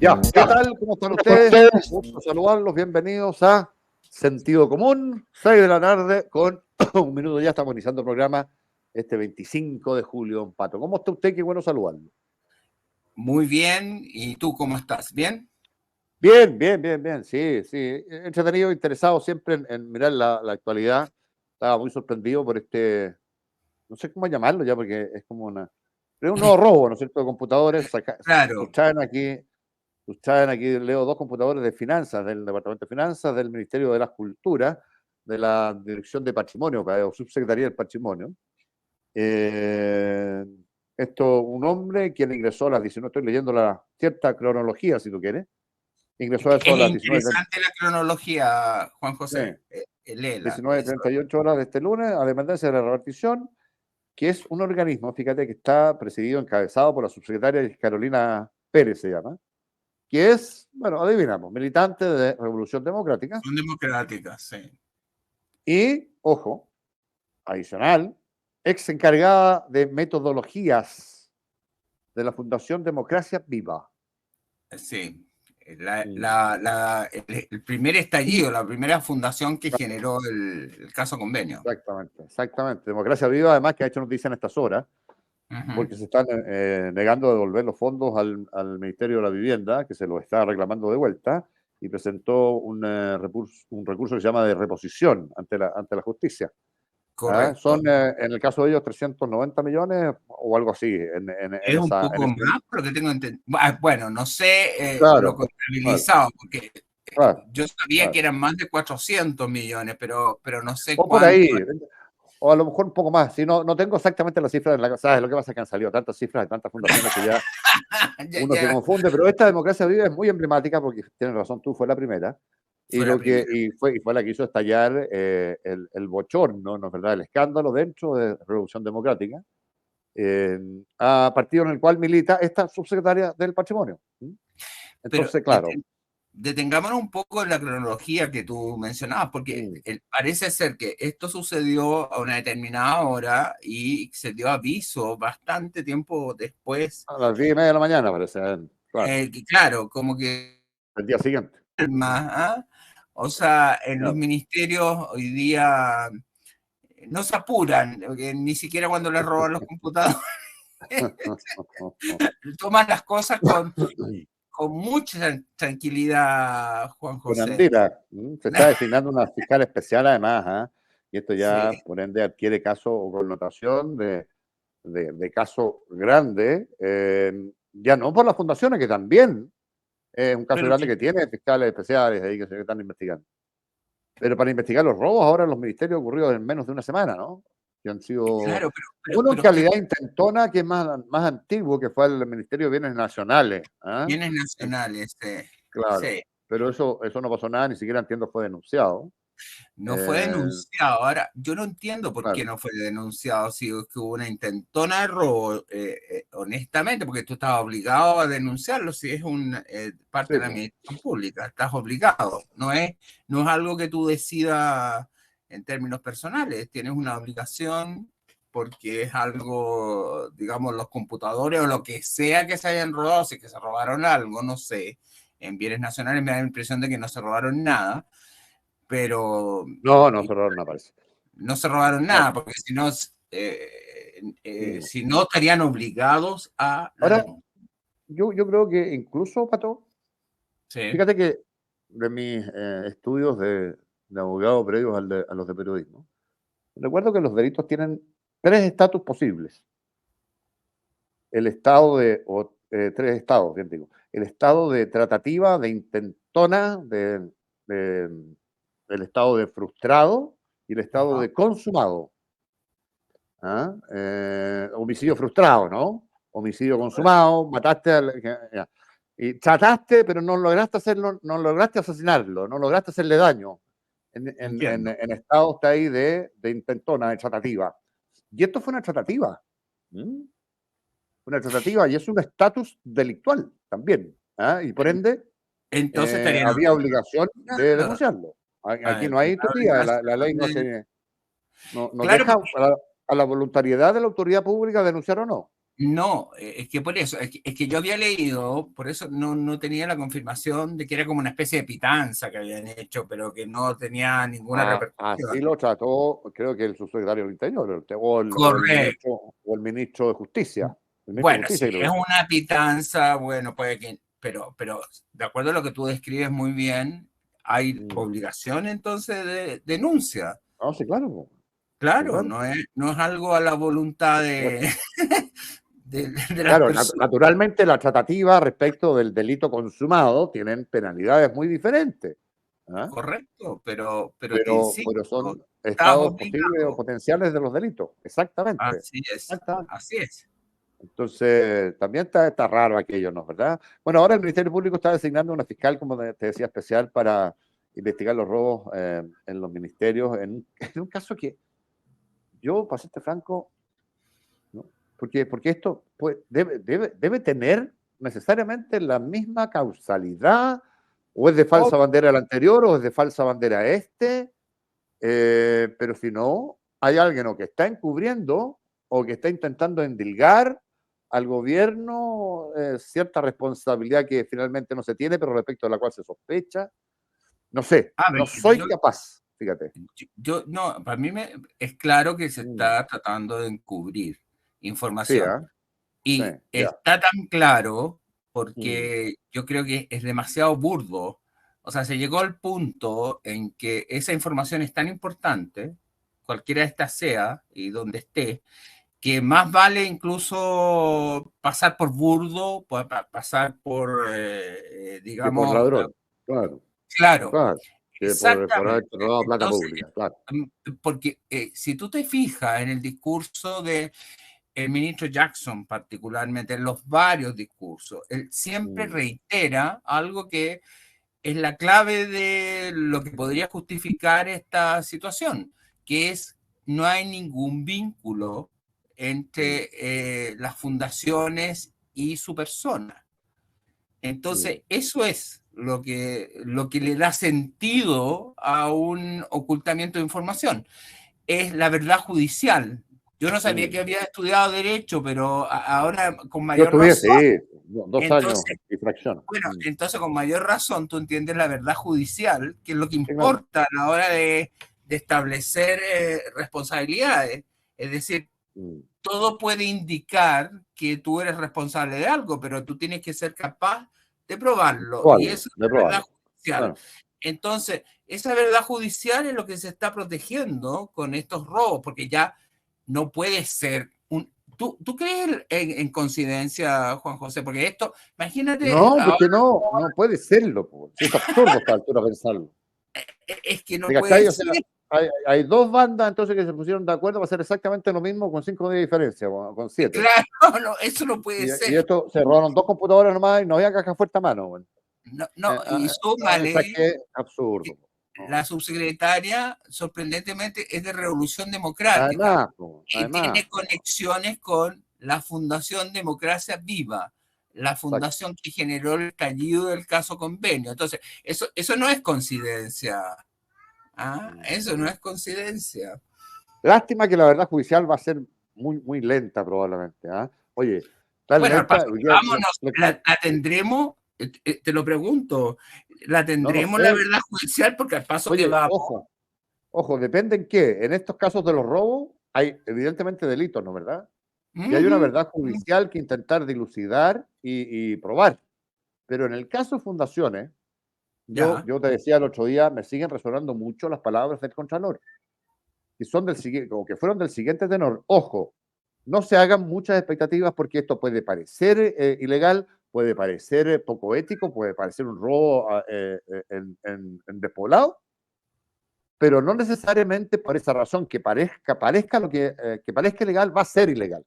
Ya, ¿qué tal? ¿Cómo están ustedes? Gusto saludarlos, bienvenidos a Sentido Común, 6 de la tarde, con un minuto ya estamos iniciando el programa este 25 de julio, don Pato. ¿Cómo está usted? Qué bueno saludarlo. Muy bien, ¿y tú cómo estás? ¿Bien? Bien, bien, bien, bien, sí, sí. Entretenido, interesado siempre en mirar la actualidad. Estaba muy sorprendido por no sé cómo llamarlo ya, porque es como es un nuevo robo, ¿no es cierto?, de computadores. Claro. Sustraen aquí, leo, dos computadores de finanzas, del Departamento de Finanzas, del Ministerio de las Culturas, de la Dirección de Patrimonio, o Subsecretaría del Patrimonio. Eh, un hombre quien ingresó a las 19, estoy leyendo la cierta cronología, si tú quieres, ingresó a eso a Es las 19:30. interesante la cronología, Juan Sí, José. Léela. 19:38 horas de este lunes, a dependencia de la repartición, que es un organismo, fíjate, que está presidido, encabezado por la subsecretaria Carolina Pérez, se llama, que es, bueno, adivinamos, militante de Revolución Democrática. Son democráticas, sí. Y, ojo, adicional, ex encargada de metodologías de la Fundación Democracia Viva. Sí. Mm. El primer estallido, la primera fundación que generó el caso convenio. Exactamente, exactamente. Democracia Viva, además, que ha hecho noticia en estas horas, porque se están negando a devolver los fondos al Ministerio de la Vivienda, que se los está reclamando de vuelta, y presentó un recurso que se llama de reposición ante la justicia. Correcto. Son, en el caso de ellos, 390 millones o algo así. Es un poco ese... más, pero que tengo entendido. Bueno, no sé lo Claro, claro, contabilizado, porque claro, yo sabía que claro. eran más de 400 millones, pero no sé O por ahí, cuánto. o a lo mejor un poco más. Si no tengo exactamente las cifras en la casa. Lo que pasa es que han salido tantas cifras de tantas fundaciones que ya Ya, uno se ya confunde. Pero esta Democracia Viva es muy emblemática porque, tienes razón tú, fue la primera. fue la primera. Fue la que hizo estallar el bochorno, ¿no es verdad? El escándalo dentro de Revolución Democrática, a partido en el cual milita esta subsecretaria del Patrimonio. Pero Entonces, claro. detengámonos un poco en la cronología que tú mencionabas, porque Mm. parece ser que esto sucedió a una determinada hora y se dio aviso bastante tiempo después. A las 10:30 de la mañana, parece. Claro, Claro, como que el día siguiente. más, ¿ah? O sea, en los Claro. ministerios hoy día no se apuran, porque ni siquiera cuando les roban los computadores, toman las cosas con mucha tranquilidad, Juan Con José. Andira, se está designando una fiscal especial además, y esto Sí, ya, por ende, adquiere caso o connotación de caso grande, ya no por las fundaciones, que también es un caso pero grande que tiene fiscales especiales ahí que se están investigando. Pero para investigar los robos ahora en los ministerios ocurridos en menos de una semana, ¿no? Que han sido claro, uno en pero es que calidad intentona, que es más antiguo, que fue el Ministerio de Bienes Nacionales. bienes En- nacionales, claro, sí, pero eso no pasó nada, ni siquiera entiendo fue denunciado. no fue Eh, denunciado. Ahora, yo no entiendo por qué claro, no fue denunciado, si es que hubo una intentona de robo, honestamente, porque tú estás obligado a denunciarlo si es parte sí, de la pues, administración pública, estás obligado, no es algo que tú decidas en términos personales, tienes una obligación porque es algo, digamos, los computadores o lo que sea que se hayan robado, si que se robaron algo, no sé, en bienes nacionales me da la impresión de que no se robaron nada, pero no, cerraron una parece. no se robaron No. nada, porque Mm. si no estarían obligados a la Ahora, denuncia. yo creo que incluso, Pato, Sí, fíjate que de mis estudios de abogado previos a los de periodismo, recuerdo que los delitos tienen tres estatus posibles. El estado tres estados, bien digo. El estado de tratativa, de intentona, de- el estado de frustrado y el estado ajá, de consumado. Homicidio frustrado, ¿no? Homicidio consumado, mataste y trataste, pero no lograste hacerlo, no lograste asesinarlo, no lograste hacerle daño. entiendo. En estado está ahí de intentona, de tratativa. Y esto fue una tratativa. ¿Mm? Una tratativa y es un estatus delictual también. Y por ende, Entonces estarían había obligación de obligados. denunciarlo. Aquí no La hay tutía, la ley no obligación no claro, deja a la voluntariedad de la autoridad pública denunciar o no. No, es que por eso, es que yo había leído, por eso no tenía la confirmación de que era como una especie de pitanza que habían hecho, pero que no tenía ninguna Así repercusión. lo trató, creo que el subsecretario del Interior, Correcto. o el ministro de Justicia. El ministro de Bueno, si Justicia creo es que fue. una pitanza, bueno, puede que, pero de acuerdo a lo que tú describes muy bien, hay Mm. obligación entonces de denuncia. No, sí, claro, po. Sí, Claro, claro. no es algo a la voluntad Claro, de las claro, personas. naturalmente la tratativa respecto del delito consumado tienen penalidades muy diferentes, ¿ah? Correcto, pero te Pero insisto, son estás estados posibles o obligado. potenciales de los delitos. Exactamente. Así es, Exactamente. así es. Entonces, también está raro aquello, ¿no? ¿Verdad? Bueno, ahora el Ministerio Público está designando una fiscal, como te decía, especial para investigar los robos en los ministerios, en un caso que yo, para serte franco, ¿no? Porque esto pues, debe tener necesariamente la misma causalidad, o es de falsa Ob- bandera el anterior, o es de falsa bandera este, pero si no, hay alguien o que está encubriendo o que está intentando endilgar al gobierno cierta responsabilidad que finalmente no se tiene, pero respecto a la cual se sospecha. No sé, A ver, no soy capaz, fíjate. no, para mí es claro que se Mm, está tratando de encubrir sí, información. sí, Y ya. está tan claro Mm, porque yo creo que es demasiado burdo. O sea, se llegó al punto en que esa información es tan importante, cualquiera de estas sea y donde esté, que más vale incluso pasar por burdo, pasar por, que por digamos, ladrón, claro, claro, claro, que por haber exactamente. robado plata Entonces, pública, claro. porque si tú te fijas en el discurso de el ministro Jackson particularmente, en los varios discursos, él siempre Mm, reitera algo que es la clave de lo que podría justificar esta situación, que es no hay ningún vínculo mm, entre las fundaciones y su persona. mm, Entonces, eso es lo que le da sentido a un ocultamiento de información. Es la verdad judicial. Yo no sabía mm. que había estudiado derecho, pero ahora con Yo mayor estudié, razón. sí, 2 años Entonces, y fracción. bueno, Mm, entonces con mayor razón tú entiendes la verdad judicial, que es lo que sí, claro. importa a la hora de establecer responsabilidades. Es decir, Mm, todo puede indicar que tú eres responsable de algo, pero tú tienes que ser capaz de probarlo. Y eso es de la verdad probarlo. judicial. Claro. Entonces, esa verdad judicial es lo que se está protegiendo con estos robos, porque ya no puede ser un... ¿Tú crees en coincidencia, Juan José? Porque esto, imagínate, No, ahora porque no puede serlo, po. Si es absurdo a esta altura pensarlo. es que ¿Me no puede cachai? O ser. sea, hay dos bandas entonces que se pusieron de acuerdo para hacer exactamente lo mismo con 5 días de diferencia, con 7. Claro, no, eso no puede Y ser. esto se robaron 2 computadoras nomás y no había caja fuerte a mano. Bueno. No, no, y O sea, súmale que absurdo. que No. la subsecretaria, sorprendentemente, es de Revolución Democrática Además, y además. tiene conexiones con la Fundación Democracia Viva, la Exacto. fundación que generó el estallido del caso Convenio. Entonces, eso no es coincidencia. ¿Ah? Eso no es coincidencia. Lástima que la verdad judicial va a ser muy lenta probablemente. Oye, tan Bueno, al paso lenta. que vámonos, la tendremos, te lo pregunto, la No lo tendremos la sé. verdad judicial porque al paso que Oye, va. ojo, depende en qué. En estos casos de los robos hay evidentemente delitos, ¿no? ¿Verdad? Y hay una Ujú, verdad judicial que intentar dilucidar y probar. Pero en el caso de fundaciones, yo, ya, yo te decía el otro día, me siguen resonando mucho las palabras del Contralor, que son del siguiente, como que fueron del siguiente tenor. Ojo, no se hagan muchas expectativas porque esto puede parecer ilegal, puede parecer poco ético, puede parecer un robo en despoblado, pero no necesariamente por esa razón que parezca que parezca ilegal, va a ser ilegal.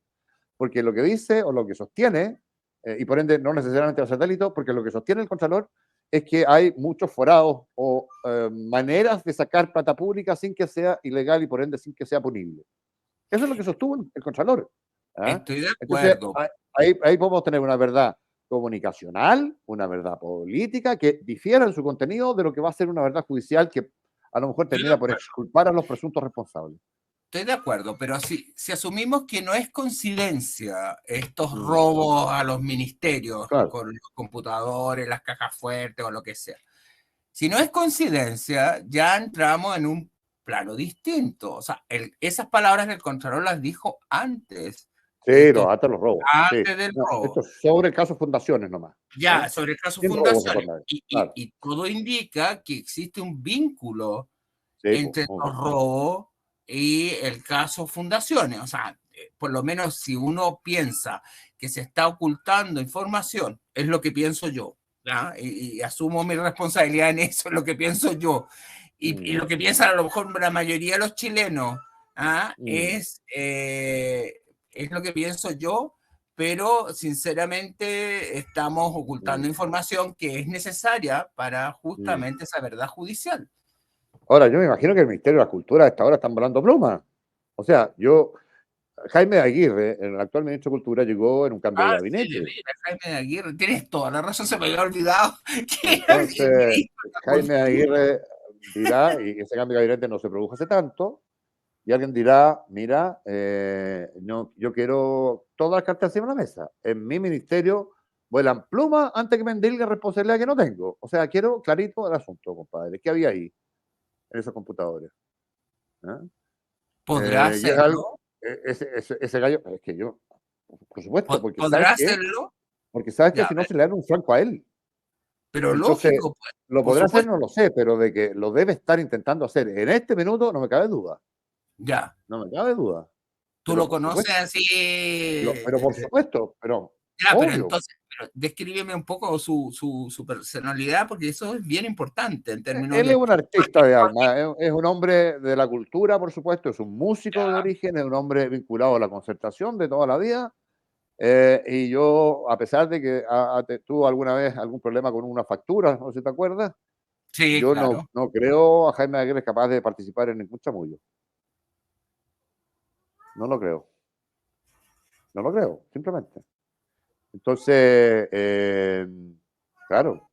Porque lo que dice o lo que sostiene, y por ende no necesariamente va a ser delito, porque lo que sostiene el Contralor es que hay muchos forados o maneras de sacar plata pública sin que sea ilegal y por ende sin que sea punible. Eso es lo que sostuvo el Contralor. ¿Ah? estoy de Entonces, acuerdo. ahí podemos tener una verdad comunicacional, una verdad política que difiera en su contenido de lo que va a ser una verdad judicial que a lo mejor Estoy de termina por acuerdo. exculpar a los presuntos responsables. estoy de acuerdo, pero si asumimos que no es coincidencia estos Mm, robos a los ministerios claro, con los computadores, las cajas fuertes o lo que sea, si no es coincidencia, ya entramos en un plano distinto. O sea, esas palabras del Contralor las dijo antes de sí, estos, hasta los robos, sí. antes del No, robo. esto es sobre el caso Fundaciones nomás, ¿ah? Ya, sobre el caso Sin robos de Fundaciones. forma, Y, y- claro, y todo indica que existe un vínculo sí, pues, entre obvio. los robos y el caso Fundaciones. O sea, por lo menos si uno piensa que se está ocultando información, es lo que pienso yo, ¿ya? Y asumo mi responsabilidad en eso, es lo que pienso yo. Y Mm, lo que piensan a lo mejor la mayoría de los chilenos, ¿ah? mm, Es lo que pienso yo, pero sinceramente estamos ocultando mm, información que es necesaria para mm. justamente esa verdad judicial. Ahora, yo me imagino que el Ministerio de la Cultura a esta hora están volando plumas. O sea, Jaime Aguirre, el actual ministro de Cultura, llegó en un cambio de Ah, sí, de gabinete. veras, Jaime de Aguirre, tienes toda la razón, se me había olvidado que era el Entonces, ministro de la Jaime Cultura. Aguirre dirá, y ese cambio de gabinete no se produjo hace tanto, y alguien dirá, mira, no, yo quiero todas las cartas encima de la mesa. En mi ministerio vuelan plumas antes que me endilguen responsabilidad que no tengo. O sea, quiero clarito el asunto, compadre. ¿Qué había ahí en esos computadores? ¿Ah? ¿Podrá Y es algo, hacerlo? ese gallo, es que yo, por supuesto, porque sabes ¿Podrá que, hacerlo? porque sabes que Ya, si no se le dan un franco a él. pero Entonces, lógico, pues, lo por podrá hacer, supuesto, no lo sé, pero de que lo debe estar intentando hacer en este minuto, no me cabe duda. ya. No me cabe duda. Tú Pero lo por conoces supuesto, así, pero por supuesto, pero ya, pero obvio. entonces, pero descríbeme un poco su personalidad, porque eso es bien importante en términos Él es de... un artista de alma, es un hombre de la cultura, por supuesto, es un músico de origen, es un hombre vinculado a la concertación de toda la vida. Y yo, a pesar de que tuvo alguna vez algún problema con una factura, no sé si te acuerdas, Sí, yo no, claro. no creo a Jaime Aguirre capaz de participar en ningún chamullo. No lo creo. No lo creo, simplemente. Entonces, claro,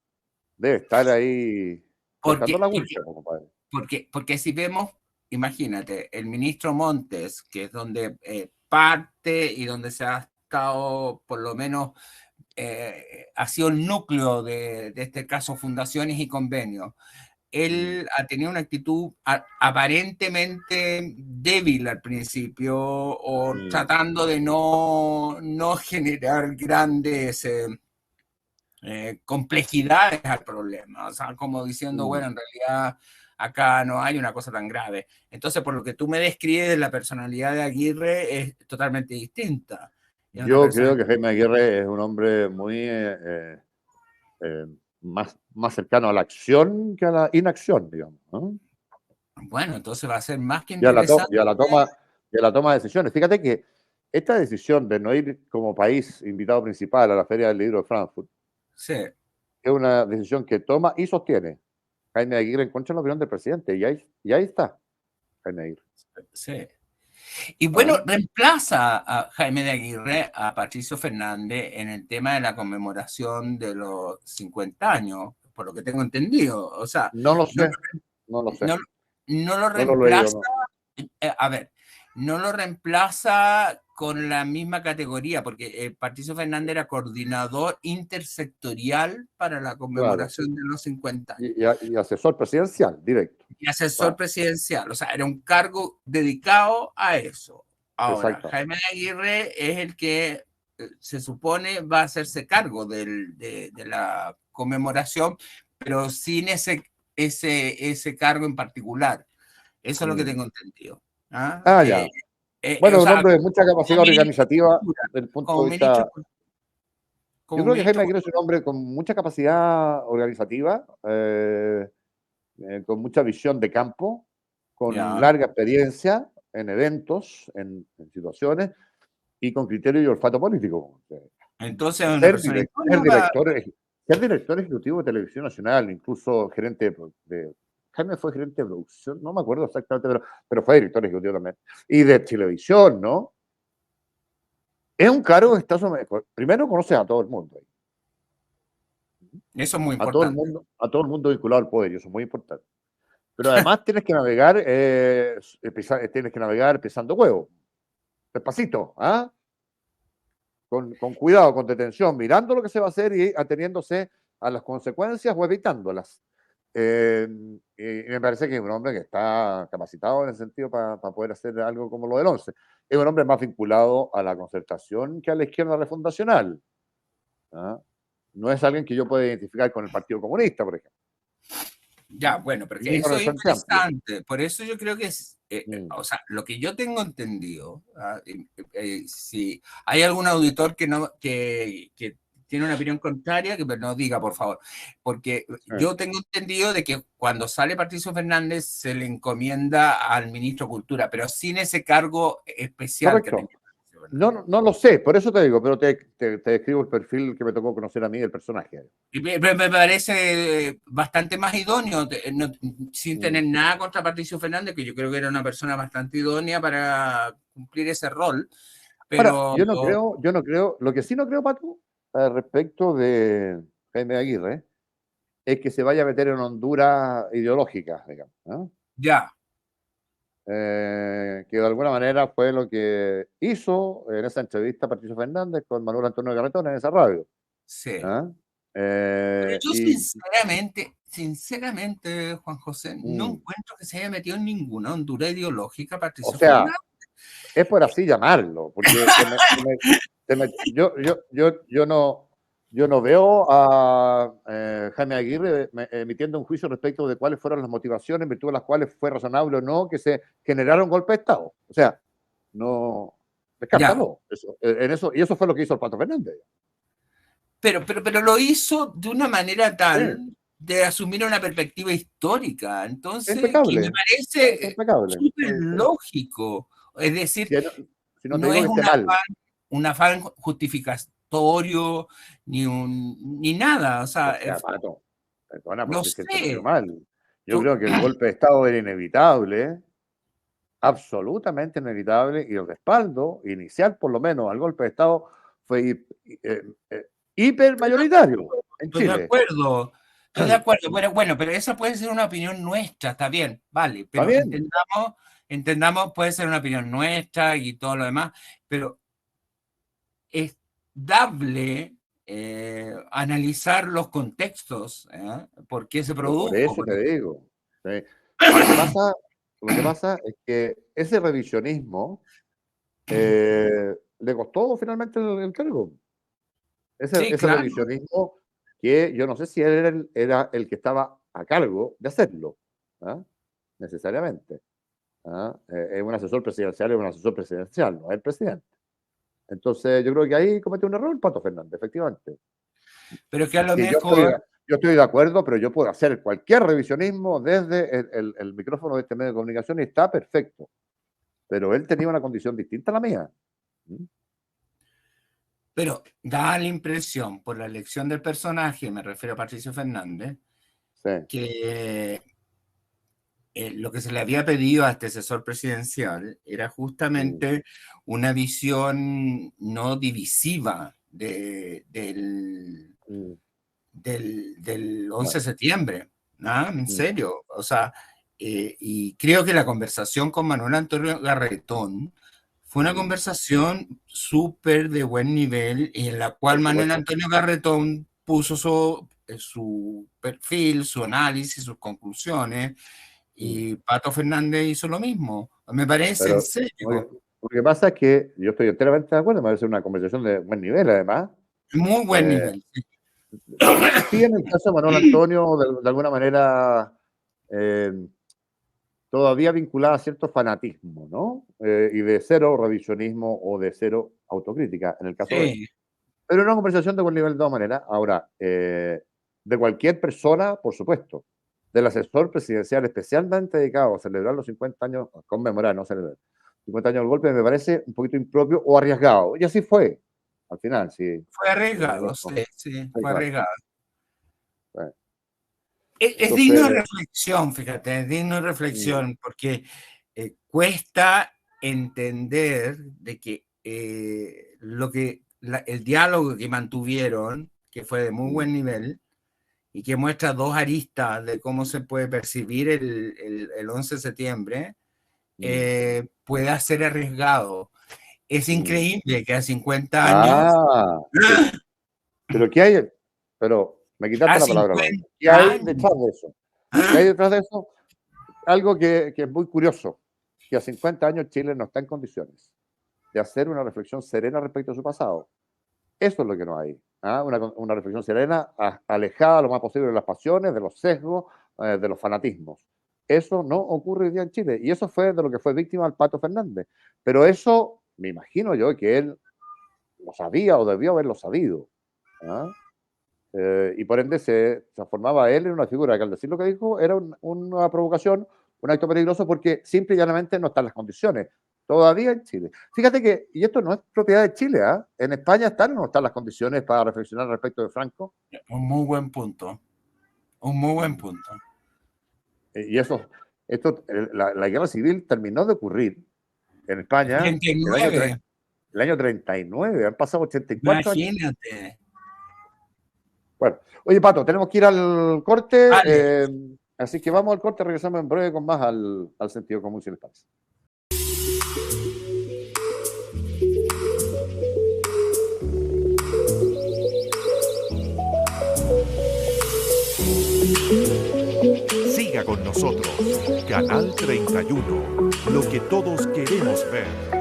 debe estar ahí cortando Porque, la porque bulcha, pues, compadre. porque si vemos, imagínate, el ministro Montes, que es donde parte y donde se ha estado, por lo menos, ha sido el núcleo de este caso Fundaciones y Convenios. Mm, Él ha tenido una actitud aparentemente débil al principio o mm, tratando de no generar grandes complejidades al problema, o sea, como diciendo, mm. bueno, en realidad acá no hay una cosa tan grave. Entonces, por lo que tú me describes, la personalidad de Aguirre es totalmente distinta. Es una Yo persona, creo que Jaime Aguirre es un hombre muy eh, más cercano a la acción que a la inacción, digamos, ¿no? bueno, entonces va a ser más que Y a la, to- interesante. y a la toma, y a la toma de decisiones. Fíjate que esta decisión de no ir como país invitado principal a la Feria del Libro de Frankfurt Sí, es una decisión que toma y sostiene Jaime Aguirre en contra de la opinión del presidente. Y ahí está Jaime Aguirre. sí. Y bueno, ¿Ah? reemplaza a Jaime de Aguirre a Patricio Fernández en el tema de la conmemoración de los 50 años, por lo que tengo entendido. O sea, No lo no, sé, no lo sé. no, no lo No lo he leído, reemplaza, no. a ver, no lo reemplaza con la misma categoría, porque Patricio Fernández era coordinador intersectorial para la Claro. conmemoración de los 50 años Y asesor presidencial, directo. y asesor Claro, presidencial, o sea, era un cargo dedicado a eso. Ahora, exacto. Jaime Aguirre es el que se supone va a hacerse cargo de la conmemoración, pero sin ese cargo en particular. Eso es lo que Mm. tengo entendido. ¿Ah? Ya. O Bueno, un sea, hombre de mucha como capacidad ministro de organizativa Cultura, desde el punto como de ministro, vista. Yo como creo que ministro Jaime de Aguirre es un Cultura. hombre con mucha capacidad organizativa, con mucha visión de campo, con Ya. larga experiencia en eventos, en situaciones y con criterio y olfato político. Entonces, es una Ser, persona direct- ser, idónea para... director, ser director ejecutivo de Televisión Nacional, incluso gerente Jaime fue gerente de producción, no me acuerdo exactamente, pero fue director ejecutivo también. Y de televisión, ¿no? Es un cargo que está primero conoce a todo el mundo, Eso es muy a todo el importante. mundo, a todo el mundo vinculado al poder, y eso es muy importante. Pero además tienes que navegar, tienes que navegar pisando huevo, despacito, ¿ah? Con cuidado, con detención, mirando lo que se va a hacer y ateniéndose a las consecuencias o evitándolas. Y me parece que es un hombre que está capacitado en ese sentido para poder hacer algo como lo del 11. Es un hombre más vinculado a la concertación que a la izquierda refundacional. ¿Ah? No es alguien que yo pueda identificar con el Partido Comunista, por ejemplo. Ya, bueno, porque Ni con eso el es Frente Amplio. interesante. Por eso yo creo que es, o sea, lo que yo tengo entendido, si hay algún auditor que no, que tiene una opinión contraria, que no diga, por favor, porque yo tengo entendido de que cuando sale Patricio Fernández se le encomienda al ministro de Cultura, pero sin ese cargo especial que Correcto. tenía. No lo sé, por eso te digo, pero te describo el perfil que me tocó conocer a mí del personaje. Y me parece bastante más idóneo, sin tener nada contra Patricio Fernández, que yo creo que era una persona bastante idónea para cumplir ese rol. Pero Ahora, yo no creo, lo que sí no creo, Pato, respecto de Jaime Aguirre, es que se vaya a meter en Honduras ideológica, digamos, ¿no? ya, Que de alguna manera fue lo que hizo en esa entrevista Patricio Fernández con Manuel Antonio Garretón en esa radio. sí. ¿Ah? Pero yo Y sinceramente, Juan José, no encuentro que se haya metido en ninguna Honduras ideológica o Patricio sea, Fernández. es por así llamarlo, porque yo no veo a Jaime Aguirre emitiendo un juicio respecto de cuáles fueron las motivaciones en virtud de las cuales fue razonable o no que se generara un golpe de Estado. O sea, no, descártalo. Y eso fue lo que hizo el Pato Fernández. Pero lo hizo de una manera tal Sí, de asumir una perspectiva histórica, entonces, que me impecable, parece impecable. súper Sí, sí. lógico. Es decir, Si no te no digo es que esté mal. un afán justificatorio ni nada. O O sea, sea, Pato, perdona, pero lo si te entendió sé. mal. Yo Tú- creo que el golpe de Estado era inevitable, absolutamente inevitable, y el respaldo inicial, por lo menos, al golpe de Estado fue hiper mayoritario en Estoy de Chile. acuerdo. Estoy de acuerdo. Pero bueno, pero esa puede ser una opinión nuestra, está bien, vale. ¿Está Pero bien? entendamos, puede ser una opinión nuestra y todo lo demás, pero es dable analizar los contextos, por qué se Pero por produjo. eso te digo. ¿Sí? Lo que pasa es que ese revisionismo le costó finalmente el cargo. Sí, Ese claro. revisionismo que yo no sé si él era el que estaba a cargo de hacerlo, ¿ah? Necesariamente. ¿Ah? Es un asesor presidencial, es un asesor presidencial, no es el presidente. Entonces, yo creo que ahí cometió un error Pato Fernández, efectivamente. Pero es que a lo Que mejor, yo estoy de acuerdo, pero yo puedo hacer cualquier revisionismo desde el micrófono de este medio de comunicación y está perfecto. Pero él tenía una condición distinta a la mía. ¿Mm? pero da la impresión, por la elección del personaje, me refiero a Patricio Fernández, Sí. que lo que se le había pedido a este asesor presidencial era justamente una visión no divisiva Mm. del 11 Bueno. de septiembre, ¿no? En serio, o sea, y creo que la conversación con Manuel Antonio Garretón fue una conversación súper de buen nivel en la cual Por Manuel supuesto. Antonio Garretón puso su perfil, su análisis, sus conclusiones, y Pato Fernández hizo lo mismo. Me parece, en Pero serio, lo que pasa es que yo estoy enteramente de acuerdo, me parece una conversación de buen nivel, además. muy buen Eh, nivel. Sí. sí, en el caso de Manuel Antonio, de alguna manera, eh, todavía vinculada a cierto fanatismo, ¿no? Y de cero revisionismo o de cero autocrítica, en el caso de él. Sí. Pero una conversación de buen nivel de todas maneras. Ahora, de cualquier persona, por supuesto, del asesor presidencial especialmente dedicado a celebrar los 50 años, a conmemorar, no celebrar, 50 años del golpe, me parece un poquito impropio o arriesgado. Y así fue, al final, sí. Fue arriesgado, Ministro. sí, sí, Sí, fue claro. arriesgado. Sí. Es digno de Entonces, reflexión, fíjate, es digno de mm, reflexión, porque cuesta entender de que el diálogo que mantuvieron, que fue de muy mm, buen nivel, y que muestra dos aristas de cómo se puede percibir el 11 de septiembre, pueda ser arriesgado. Es increíble que a 50 años... Pero ¿qué hay? Pero me quitaste A la palabra al aire. 50 ¿Qué hay años. detrás de eso? ¿Qué hay detrás de eso? Algo que es muy curioso, que a 50 años Chile no está en condiciones de hacer una reflexión serena respecto a su pasado. Eso es lo que no hay. Una reflexión serena, alejada lo más posible de las pasiones, de los sesgos, de los fanatismos. Eso no ocurre hoy día en Chile. Y eso fue de lo que fue víctima el Pato Fernández. Pero eso, me imagino yo, que él lo sabía o debió haberlo sabido. Y por ende se transformaba él en una figura que al decir lo que dijo era una provocación, un acto peligroso porque simple y llanamente no están las condiciones. Todavía en Chile. Fíjate que, y esto no es propiedad de Chile, en España están o no están las condiciones para reflexionar respecto de Franco. Un muy buen punto. Un muy buen punto. Y la guerra civil terminó de ocurrir en España 39. el año 39, han pasado 84 años. Imagínate. Bueno, oye Pato, tenemos que ir al corte, Vale. así que vamos al corte, regresamos en breve con más al sentido común, si les parece. Siga con nosotros, Canal 31, lo que todos queremos ver.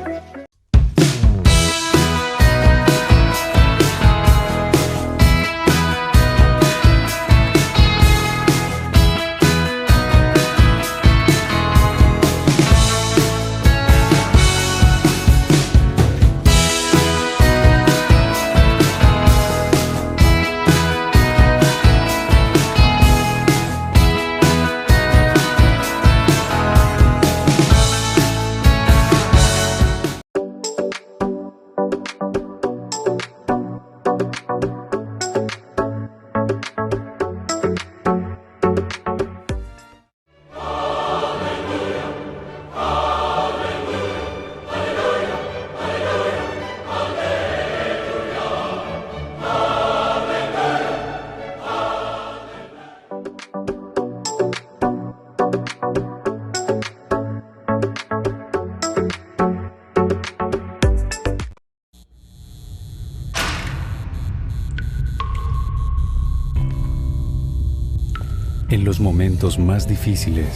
En los momentos más difíciles,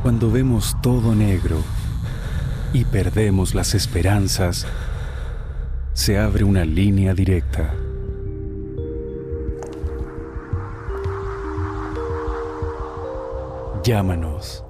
cuando vemos todo negro y perdemos las esperanzas, se abre una línea directa. Llámanos.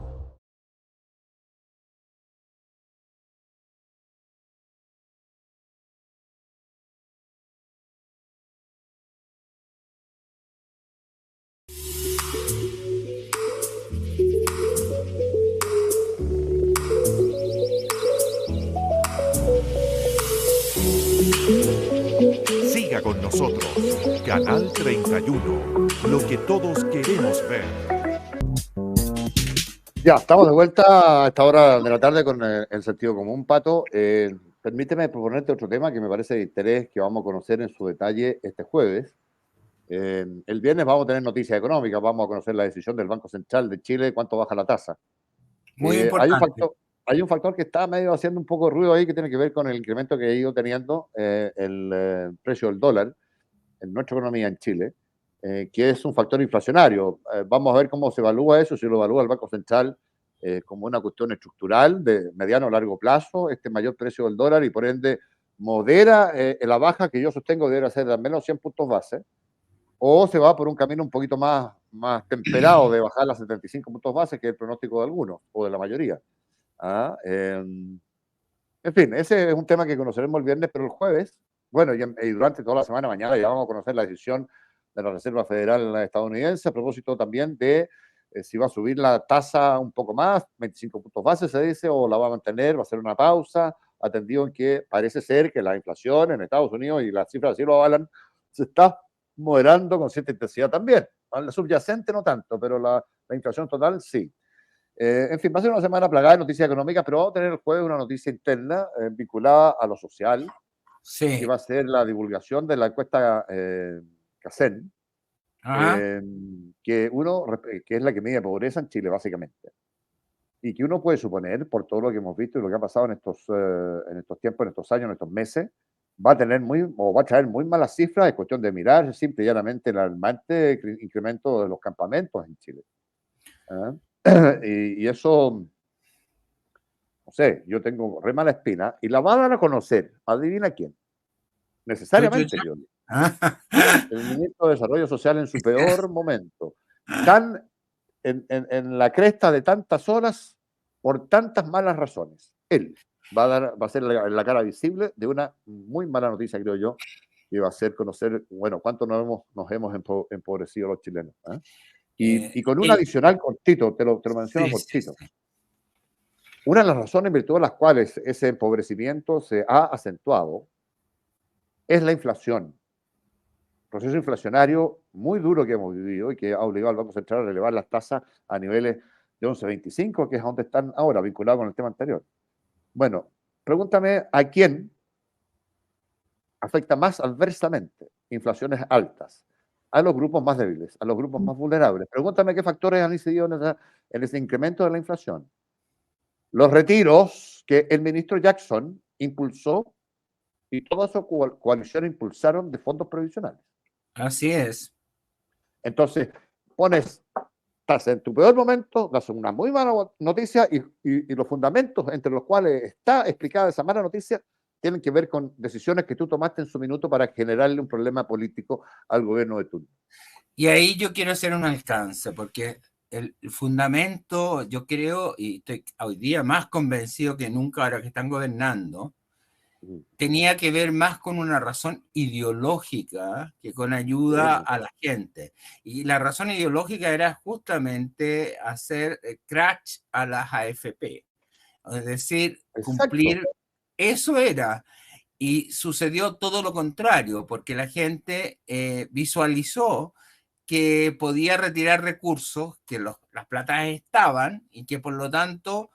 Siga con nosotros, Canal 31, lo que todos queremos ver. Ya, estamos de vuelta a esta hora de la tarde con el sentido común, Pato. Permíteme proponerte otro tema que me parece de interés, que vamos a conocer en su detalle este jueves. El viernes vamos a tener noticias económicas, vamos a conocer la decisión del Banco Central de Chile, cuánto baja la tasa. Muy importante. Hay un factor que está medio haciendo un poco de ruido ahí, que tiene que ver con el incremento que ha ido teniendo el precio del dólar en nuestra economía en Chile, que es un factor inflacionario. Vamos a ver cómo se evalúa eso, si lo evalúa el Banco Central como una cuestión estructural de mediano o largo plazo, este mayor precio del dólar, y por ende modera la baja que yo sostengo debería ser de al menos 100 puntos base, o se va por un camino un poquito más temperado de bajar a 75 puntos base, que es el pronóstico de algunos o de la mayoría. En fin, ese es un tema que conoceremos el viernes, pero el jueves, bueno, y durante toda la semana, mañana ya vamos a conocer la decisión de la Reserva Federal estadounidense a propósito también de si va a subir la tasa un poco más, 25 puntos base se dice, o la va a mantener, va a hacer una pausa, atendido en que parece ser que la inflación en Estados Unidos, y las cifras así lo avalan, se está moderando con cierta intensidad también. La subyacente no tanto, pero la inflación total sí. En fin, va a ser una semana plagada de noticias económicas, pero vamos a tener el jueves una noticia interna vinculada a lo social, Sí. que va a ser la divulgación de la encuesta CACEN, Ajá. que es la que mide pobreza en Chile, básicamente. Y que uno puede suponer, por todo lo que hemos visto y lo que ha pasado en estos tiempos, en estos años, en estos meses, va a traer muy malas cifras. Es cuestión de mirar simple y llanamente el alarmante incremento de los campamentos en Chile. Y eso, no sé, yo tengo re mala espina y la van a dar a conocer. Adivina quién. Necesariamente yo. El ministro de Desarrollo Social en su peor momento. Están en la cresta de tantas horas por tantas malas razones. Él va a ser la cara visible de una muy mala noticia, creo yo, que va a hacer conocer, bueno, cuánto nos hemos empobrecido los chilenos. Y con un adicional cortito, te lo menciono cortito. Sí. Una de las razones en virtud de las cuales ese empobrecimiento se ha acentuado es la inflación. Proceso inflacionario muy duro que hemos vivido y que ha obligado al Banco Central a elevar las tasas a niveles de 11,25, que es donde están ahora, vinculados con el tema anterior. Bueno, pregúntame a quién afecta más adversamente inflaciones altas. A los grupos más débiles, a los grupos más vulnerables. Pregúntame qué factores han incidido en ese incremento de la inflación. Los retiros que el ministro Jackson impulsó y toda su coalición impulsaron de fondos provisionales. Así es. Entonces, estás en tu peor momento, das una muy mala noticia y los fundamentos entre los cuales está explicada esa mala noticia tienen que ver con decisiones que tú tomaste en su minuto para generarle un problema político al gobierno de turno. Y ahí yo quiero hacer un alcance, porque el fundamento, yo creo, y estoy hoy día más convencido que nunca ahora que están gobernando, tenía que ver más con una razón ideológica que con ayuda a la gente. Y la razón ideológica era justamente hacer crash a las AFP. Es decir, cumplir. Exacto. Eso era. Y sucedió todo lo contrario, porque la gente visualizó que podía retirar recursos, que las platas estaban y que por lo tanto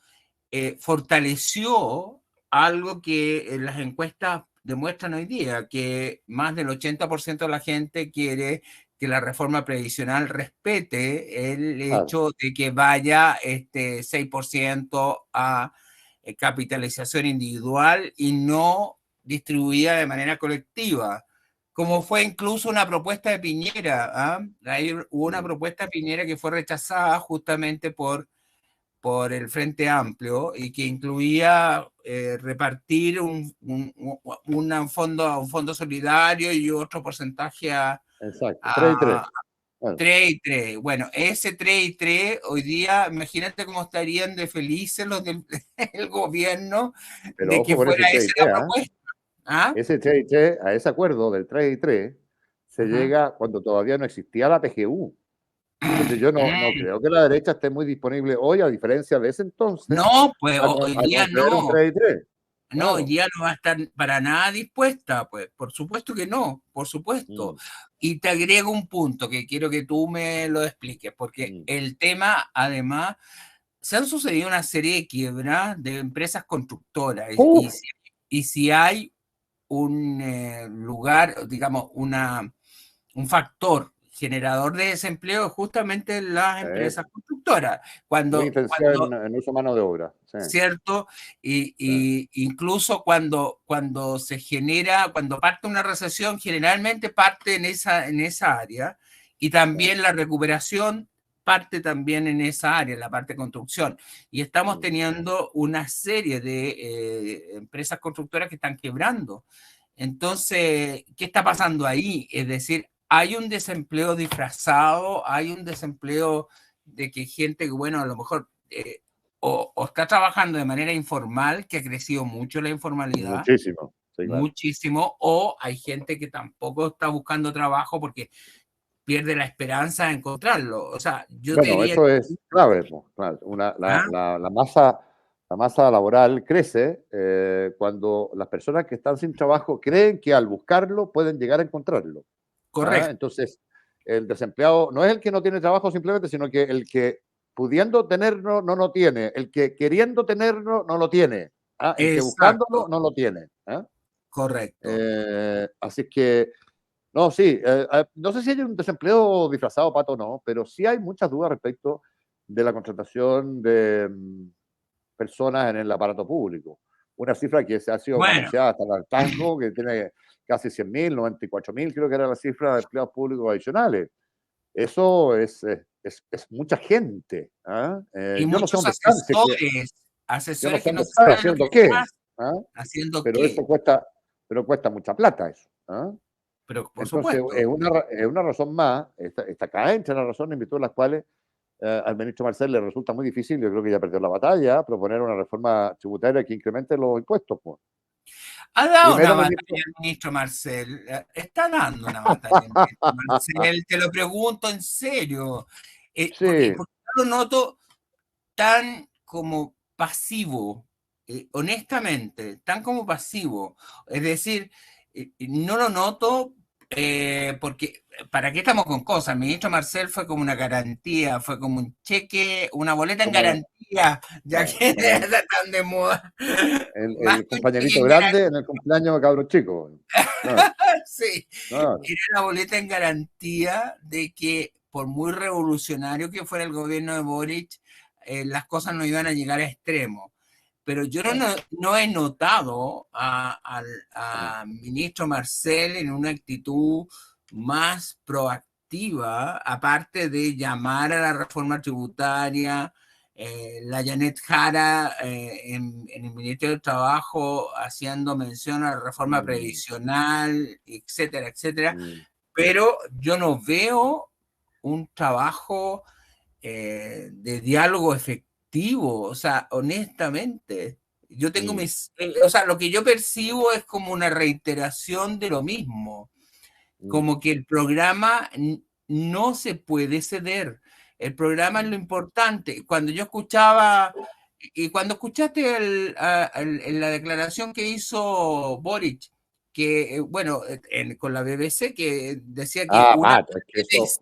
fortaleció algo que las encuestas demuestran hoy día, que más del 80% de la gente quiere que la reforma previsional respete el hecho de que vaya 6% a capitalización individual y no distribuida de manera colectiva, como fue incluso una propuesta de Piñera. Ahí hubo una propuesta de Piñera que fue rechazada justamente por el Frente Amplio y que incluía repartir un fondo solidario y otro porcentaje a 3 y 3. 3 y 3. Bueno, ese 3 y 3, hoy día, imagínate cómo estarían de felices los del gobierno. Pero de que fuera esa la propuesta. Ese 3 y 3, a ese acuerdo del 3 y 3, se llega cuando todavía no existía la PGU. Entonces yo no creo que la derecha esté muy disponible hoy, a diferencia de ese entonces. No, pues hoy día no. 3 y 3. No, hoy día no va a estar para nada dispuesta, pues, por supuesto que no, por supuesto. Y te agrego un punto que quiero que tú me lo expliques, porque el tema, además, se han sucedido una serie de quiebras de empresas constructoras. Y si hay un lugar, digamos, un factor generador de desempleo es justamente las empresas constructoras. Cuando en uso mano de obra. ¿Cierto? Y incluso cuando se genera, cuando parte una recesión, generalmente parte en esa área, y también la recuperación parte también en esa área, en la parte de construcción. Y estamos teniendo una serie de empresas constructoras que están quebrando. Entonces, ¿qué está pasando ahí? Es decir, hay un desempleo disfrazado, hay un desempleo de que gente que, bueno, a lo mejor o está trabajando de manera informal, que ha crecido mucho la informalidad. Muchísimo. Sí, claro. Muchísimo. O hay gente que tampoco está buscando trabajo porque pierde la esperanza de encontrarlo. O sea, yo diría eso es clave. Claro. La masa laboral crece cuando las personas que están sin trabajo creen que al buscarlo pueden llegar a encontrarlo. Correcto. Entonces, el desempleado no es el que no tiene trabajo simplemente, sino que el que pudiendo tenerlo no lo tiene, el que queriendo tenerlo no lo tiene, el que buscándolo no lo tiene. Correcto. Así que No, sí, no sé si hay un desempleo disfrazado, Pato, o no, pero sí hay muchas dudas respecto de la contratación de personas en el aparato público. Una cifra que se ha sido Bueno, manoseada hasta el hartazgo, que tiene casi 100.000, 94.000, creo que era la cifra de empleados públicos adicionales. Eso es mucha gente. ¿Ah? y Yo no sé muchos dónde están, asesores, yo no sé que no dónde se están, saben lo que haciendo qué, hacen, ¿ah? haciendo Pero qué, eso cuesta mucha plata eso. ¿Ah? pero por Entonces, supuesto. es una razón más, está acá entre las razones en virtud de las cuales al ministro Marcel le resulta muy difícil, yo creo que ya perdió la batalla, proponer una reforma tributaria que incremente los impuestos. Pues. Ha dado una Primero, batalla ministro, el ministro Marcel. Está dando una batalla el ministro Marcel. Te lo pregunto en serio. sí, Porque yo lo noto tan como pasivo, honestamente, tan como pasivo. Es decir, no lo noto porque, ¿para qué estamos con cosas? El ministro Marcel fue como una garantía, fue como un cheque, una boleta en como, garantía, ya claro, que como está tan de moda. Más el que un cheque compañerito en grande en el cumpleaños de cabros chicos. No, sí, no, era la boleta en garantía de que por muy revolucionario que fuera el gobierno de Boric, las cosas no iban a llegar a extremos. Pero yo claro, no he notado no, al ministro Marcel en una actitud más proactiva, aparte de llamar a la reforma tributaria, la Janet Jara en el Ministerio del Trabajo haciendo mención a la reforma mm, previsional, etcétera, etcétera, mm, pero yo no veo un trabajo de diálogo efectivo, o sea, honestamente, yo tengo mm, mis, o sea, lo que yo percibo es como una reiteración de lo mismo, mm, como que el programa no se puede ceder. El programa es lo mm. importante. Cuando yo escuchaba, y cuando escuchaste la declaración que hizo Boric, que, bueno, con la BBC, que decía que Ah, Pato, es que eso,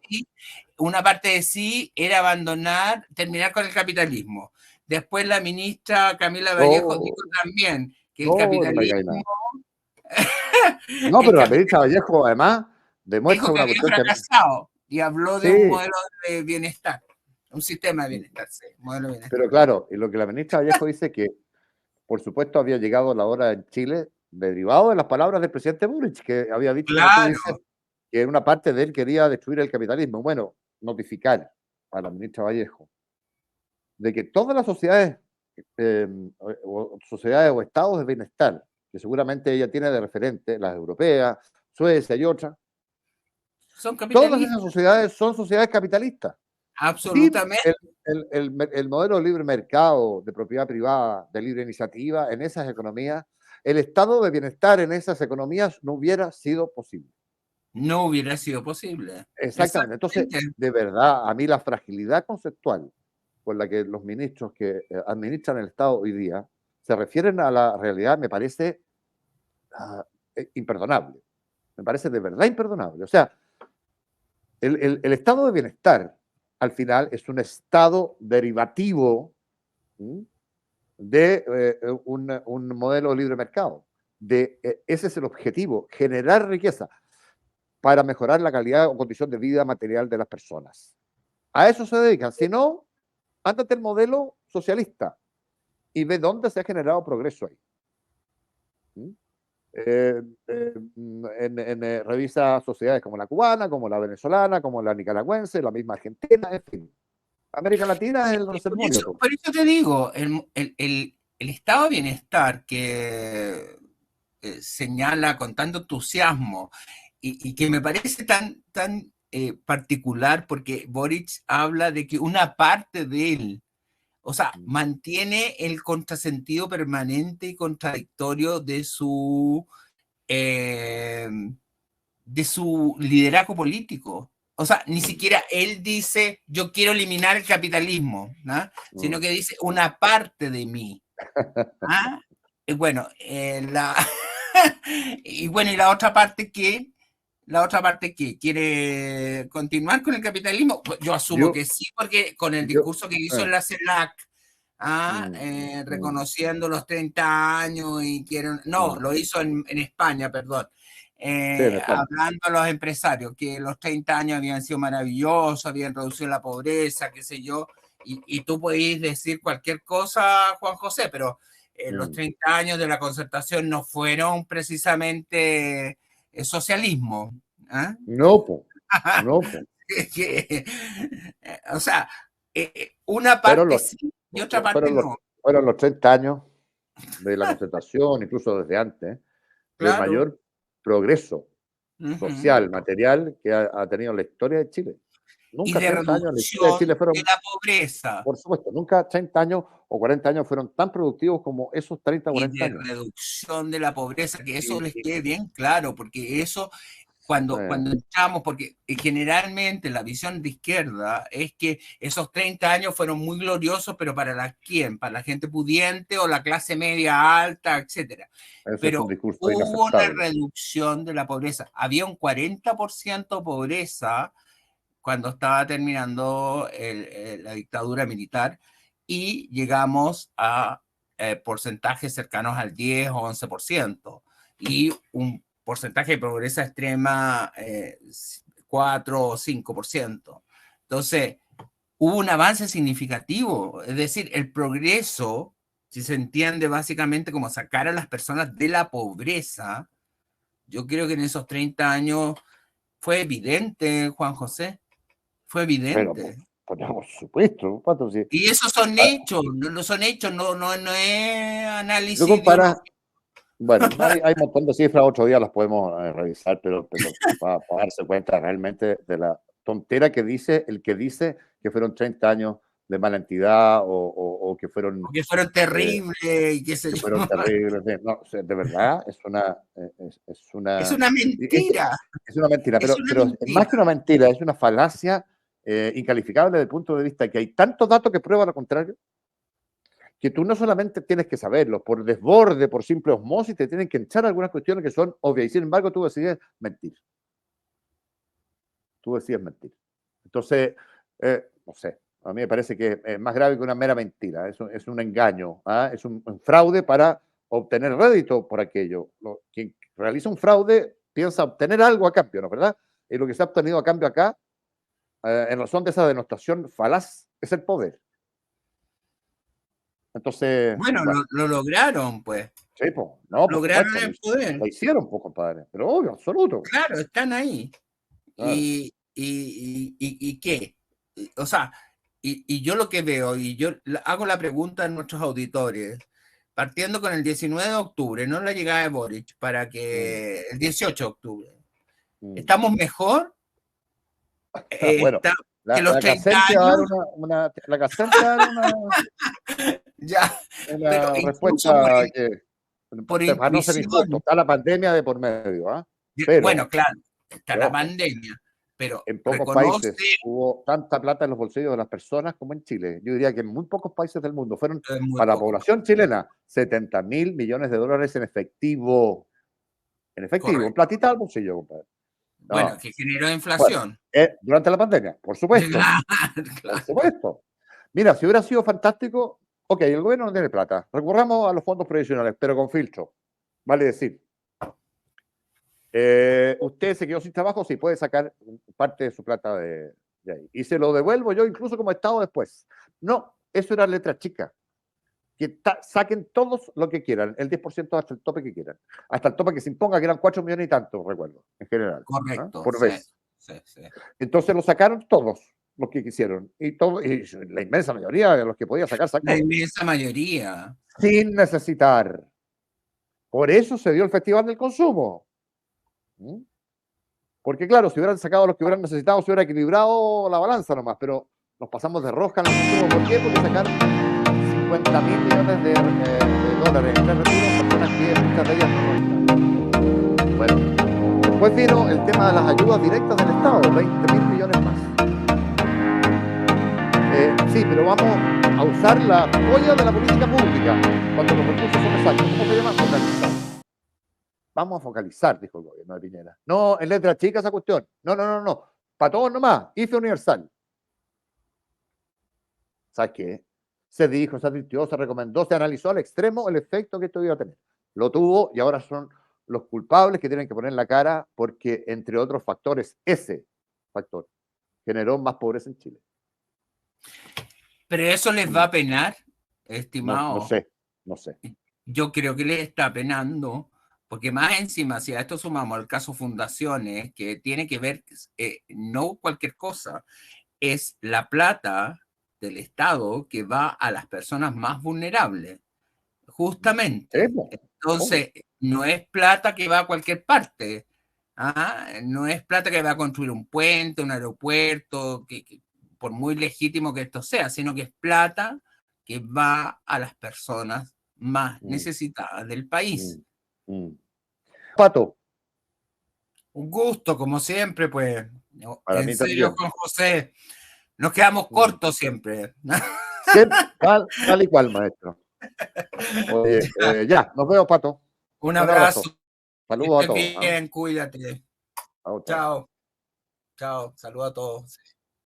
una parte de sí era abandonar, terminar con el capitalismo. Después la ministra Camila Vallejo no, dijo también que no me digáis nada. No, el pero la ministra capitalismo Vallejo además dijo demuestra que una había cuestión que fracasado y habló de un sí, modelo de bienestar, un sistema de bienestar, sí, modelo de bienestar. pero claro, y lo que la ministra Vallejo dice que, por supuesto, había llegado la hora en Chile, derivado de las palabras del presidente Boric, que había dicho, como tú Claro, dices, que en una parte de él quería destruir el capitalismo. Bueno, notificar a la ministra Vallejo de que todas las sociedades, sociedades o estados de bienestar, que seguramente ella tiene de referente, las europeas, Suecia y otras, son todas esas capitalistas, sociedades son sociedades capitalistas. Sin absolutamente. el modelo de libre mercado, de propiedad privada, de libre iniciativa, en esas economías, el estado de bienestar en esas economías no hubiera sido posible. No hubiera sido posible. Exactamente. Entonces, Exactamente. de verdad, a mí la fragilidad conceptual con la que los ministros que administran el Estado hoy día se refieren a la realidad me parece imperdonable. Me parece de verdad imperdonable. O sea, el estado de bienestar al final es un estado derivativo de un modelo de libre mercado. Ese es el objetivo, generar riqueza para mejorar la calidad o condición de vida material de las personas. A eso se dedican. Si no, ándate el modelo socialista y ve dónde se ha generado progreso ahí. Revisa sociedades como la cubana, como la venezolana, como la nicaragüense, la misma Argentina, en fin. América Latina es el termometro. Por eso te digo, el estado de bienestar que señala con tanto entusiasmo y que me parece tan particular porque Boric habla de que una parte de él, o sea, mantiene el contrasentido permanente y contradictorio de su liderazgo político. O sea, ni siquiera él dice, yo quiero eliminar el capitalismo, ¿no? Sino que dice una parte de mí. ¿Ah? Y bueno, y bueno, y la otra parte que quiere continuar con el capitalismo, pues yo asumo que sí, porque con el discurso que hizo en la CELAC, reconociendo los 30 años y quieren, no, lo hizo en España, perdón, Sí, me suena. hablando a los empresarios, que los 30 años habían sido maravillosos, habían reducido la pobreza, qué sé yo, y tú podés decir cualquier cosa, Juan José, pero los 30 años de la concertación no fueron precisamente socialismo. ¿Ah? No, po, no, po. O sea, una Fueron parte los, sí y otra parte fueron los, no. fueron los 30 años de la concertación, incluso desde antes, de Claro. mayor progreso Ujú. social, material que ha tenido la historia de Chile. Y Nunca de 30 años en la historia de reducción Chile de fueron, la pobreza. por supuesto, nunca 30 años o 40 años fueron tan productivos como esos 30 o Y 40 de años. reducción de la pobreza, que eso Y, les y- quede bien claro, porque eso, eh, cuando entramos, porque generalmente la visión de izquierda es que esos 30 años fueron muy gloriosos, pero ¿para quién? Para la gente pudiente o la clase media alta, etcétera. ese es un Pero discurso hubo una inaceptable. reducción de la pobreza. Había un 40% de pobreza cuando estaba terminando la dictadura militar y llegamos a porcentajes cercanos al 10 o 11% y un porcentaje de pobreza extrema 4 o 5%. Entonces, hubo un avance significativo, es decir, el progreso, si se entiende básicamente como sacar a las personas de la pobreza, yo creo que en esos 30 años fue evidente, Juan José. Fue Pero, evidente. por supuesto, Pato, si, Y esos son ah, hechos, no son hechos, no es tú análisis comparas, ideológico. bueno, hay un montón de cifras, otro día las podemos revisar, pero para darse cuenta realmente de la tontera que dice el que dice que fueron 30 años de mala entidad o que fueron Porque fueron eh, terribles y qué sé que yo. fueron terribles. No, o sea, de verdad es Es una, una es, mentira, es una mentira, es una pero más mentira. que una mentira, es una falacia incalificable desde el punto de vista que hay tantos datos que prueban lo contrario, que tú no solamente tienes que saberlo, por desborde, por simple osmosis, te tienen que echar algunas cuestiones que son obvias, y sin embargo tú decides mentir. Tú decides mentir. Entonces, no sé, a mí me parece que es más grave que una mera mentira, es un engaño, ¿ah? Es un fraude para obtener rédito por aquello. Quien realiza un fraude piensa obtener algo a cambio, ¿no es verdad? Y lo que se ha obtenido a cambio acá, en razón de esa denostación falaz, es el poder. Entonces, Bueno, bueno, lo lograron, pues. sí, pues, no, por Lograron supuesto, el poder. lo hicieron, pues, compadre, pero obvio, absoluto. Claro, están ahí. Claro. ¿Y qué? O sea, y yo lo que veo, y yo hago la pregunta a nuestros auditores, partiendo con el 19 de octubre, no la llegada de Boric, para Mm, que el 18 de octubre, mm. ¿estamos mejor Bueno, que los la 30 CACEN te va a dar años? la CACEN te va a dar Ya, pero una incluso respuesta que, por para no ser injusto, intuición, está la pandemia de por medio, ¿ah? Pero, bueno, claro, está la ojo, pandemia, pero en pocos reconoce países hubo tanta plata en los bolsillos de las personas como en Chile. Yo diría que en muy pocos países del mundo fueron muy para la poco, población chilena 70.000 millones de dólares en efectivo, en correcto. platita al bolsillo, compadre. Bueno, No, que generó bueno, inflación. durante la pandemia, por supuesto, por Claro. supuesto. Mira, si hubiera sido fantástico, ok, el gobierno no tiene plata, recurramos a los fondos previsionales, pero con filtro. Vale decir, usted se quedó sin trabajo, sí, puede sacar parte de su plata de ahí. Y se lo devuelvo yo incluso como Estado después. No, eso era letra chica. Que saquen todos lo que quieran, el 10% hasta el tope que quieran. Hasta el tope que se imponga, que eran 4 millones y tanto, recuerdo, en general, ¿no? Correcto, Por sí, vez. sí, sí. Entonces lo sacaron todos los que quisieron. Y la inmensa mayoría de los que podía sacar, La sacó. inmensa mayoría. Sin necesitar. Por eso se dio el Festival del Consumo. ¿Mm? Porque claro, si hubieran sacado los que hubieran necesitado, se hubiera equilibrado la balanza nomás, pero nos pasamos de rosca en el consumo. ¿Por qué? Porque sacaron 50.000 millones de dólares en tres retiros, personas que muchas de ellas no lo están. Bueno, después vino el tema de las ayudas directas del Estado, 20.000 millones más. Sí, pero vamos a usar la joya de la política pública cuando los recursos son exactos. ¿Cómo se llama? Focalizar. Vamos a focalizar, dijo el gobierno de Piñera. No, en letra chica esa cuestión. No. Para todos nomás. IFE universal. ¿Sabes qué? Se dijo, se advirtió, se recomendó, se analizó al extremo el efecto que esto iba a tener. Lo tuvo y ahora son los culpables que tienen que poner la cara porque, entre otros factores, ese factor generó más pobreza en Chile. Pero eso les va a penar, estimado. No sé. Yo creo que les está penando, porque más encima, si a esto sumamos el caso Fundaciones, que tiene que ver, no cualquier cosa, es la plata del Estado que va a las personas más vulnerables, justamente. Entonces, no es plata que va a cualquier parte. No es plata que va a construir un puente, un aeropuerto, que por muy legítimo que esto sea, sino que es plata que va a las personas más necesitadas del país. Pato. Un gusto, como siempre, pues. Para en mí serio, también. Juan José, nos quedamos cortos siempre. Tal y cual, maestro. Oye, ya, nos vemos, Pato. Un abrazo. Saludos a todos. Bien, cuídate. Chao. Chao. Chao. Saludos a todos.